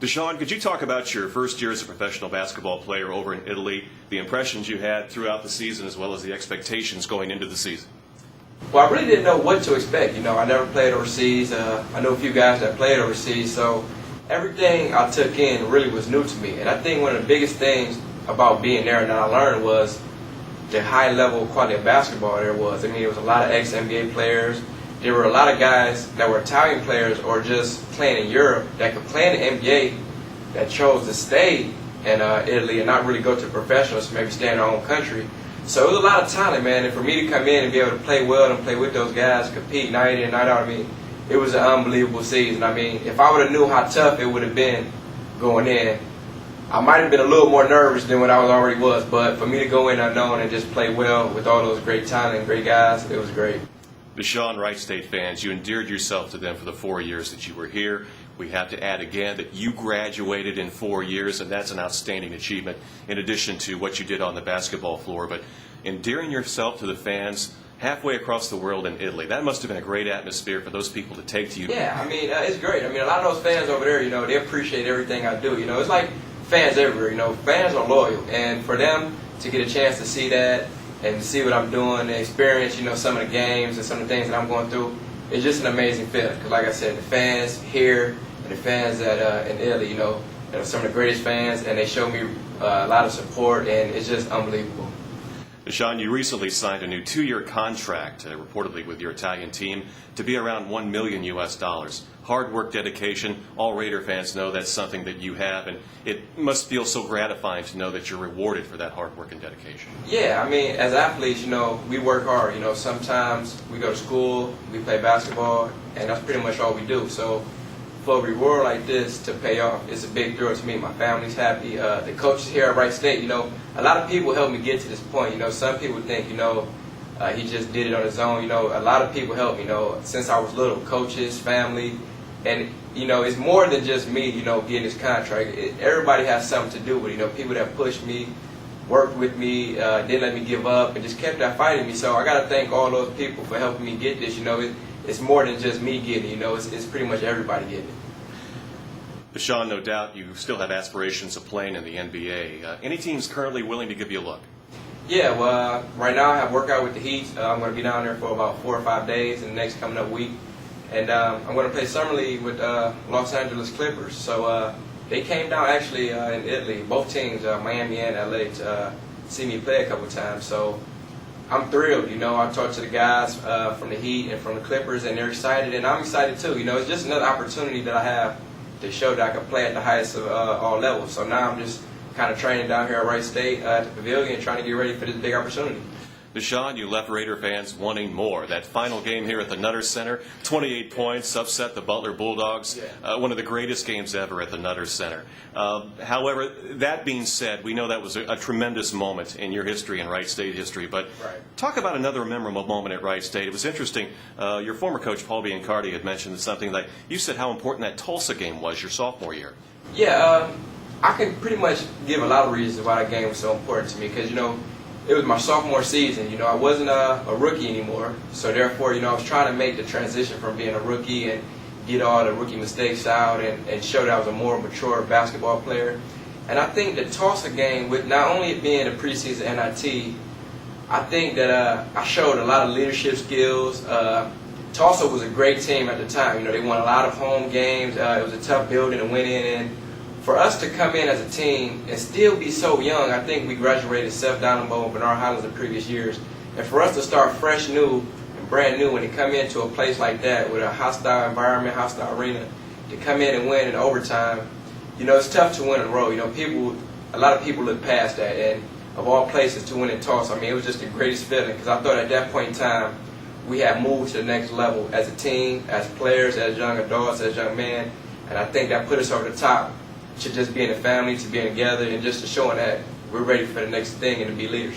DaShaun, could you talk about your first year as a professional basketball player over in Italy, the impressions you had throughout the season as well as the expectations going into the season? Well, I really didn't know what to expect. I never played overseas. I know a few guys that played overseas, so everything I took in really was new to me. And I think one of the biggest things about being there that I learned was the high level quality of basketball there was. There was a lot of ex-NBA players. There were a lot of guys that were Italian players or just playing in Europe that could play in the NBA that chose to stay in Italy and not really go to professionals, maybe stay in their own country. So it was a lot of talent, man. And for me to come in and be able to play well and play with those guys, compete night in, night out, it was an unbelievable season. If I would have knew how tough it would have been going in, I might have been a little more nervous than what I already was. But for me to go in unknown and just play well with all those great talent and great guys, it was great. DaShaun, Wright State fans, you endeared yourself to them for the 4 years that you were here. We have to add again that you graduated in 4 years, and that's an outstanding achievement in addition to what you did on the basketball floor. But endearing yourself to the fans halfway across the world in Italy, that must have been a great atmosphere for those people to take to you. Yeah, it's great. A lot of those fans over there, they appreciate everything I do. It's like fans everywhere. Fans are loyal, and for them to get a chance to see that and to see what I'm doing and experience, some of the games and some of the things that I'm going through, it's just an amazing feeling. Because like I said, the fans here and the fans in Italy, they're some of the greatest fans, and they show me a lot of support, and it's just unbelievable. DaShaun, you recently signed a new 2-year contract, reportedly with your Italian team, to be around $1 million US. Hard work, dedication. All Raider fans know that's something that you have, and it must feel so gratifying to know that you're rewarded for that hard work and dedication. Yeah, as athletes, we work hard. Sometimes we go to school, we play basketball, and that's pretty much all we do. So for a reward like this to pay off, it's a big thrill to me. My family's happy. The coaches here at Wright State, a lot of people helped me get to this point. Some people think, he just did it on his own. A lot of people helped me, since I was little. Coaches, family, and, it's more than just me, getting this contract. Everybody has something to do with it. People that pushed me, worked with me, didn't let me give up, and just kept that fighting me. So I got to thank all those people for helping me get this. It's more than just me getting it. It's pretty much everybody getting it. DaShaun, no doubt you still have aspirations of playing in the NBA. Any teams currently willing to give you a look? Yeah, well, right now I have workout with the Heat. I'm going to be down there for about 4 or 5 days in the next coming up week. And I'm going to play summer league with Los Angeles Clippers. So they came down actually in Italy, both teams, Miami and LA, to see me play a couple times. So I'm thrilled. I talked to the guys from the Heat and from the Clippers, and they're excited, and I'm excited too. It's just another opportunity that I have to show that I can play at the highest of all levels. So now I'm just kind of training down here at Wright State at the Pavilion, trying to get ready for this big opportunity. DaShaun, you left Raider fans wanting more. That final game here at the Nutter Center, 28 points, upset the Butler Bulldogs, one of the greatest games ever at the Nutter Center. However, that being said, we know that was a tremendous moment in your history and Wright State history. But talk about another memorable moment at Wright State. It was interesting. Your former coach, Paul Biancardi, had mentioned something like you said how important that Tulsa game was your sophomore year. Yeah, I can pretty much give a lot of reasons why that game was so important to me because, it was my sophomore season. I wasn't a rookie anymore. So therefore, I was trying to make the transition from being a rookie and get all the rookie mistakes out and show that I was a more mature basketball player. And I think the Tulsa game, with not only it being a preseason NIT, I think that I showed a lot of leadership skills. Tulsa was a great team at the time. They won a lot of home games. It was a tough building to win in. And for us to come in as a team and still be so young, I think we graduated Seth Downable and Bernard Highlands in previous years. And for us to start fresh, new, and brand new, and to come into a place like that with a hostile environment, hostile arena, to come in and win in overtime, it's tough to win in a row. A lot of people look past that. And of all places to win in Tulsa, it was just the greatest feeling because I thought at that point in time we had moved to the next level as a team, as players, as young adults, as young men. And I think that put us over the top. To just being a family, to being together, and just to showing that we're ready for the next thing and to be leaders.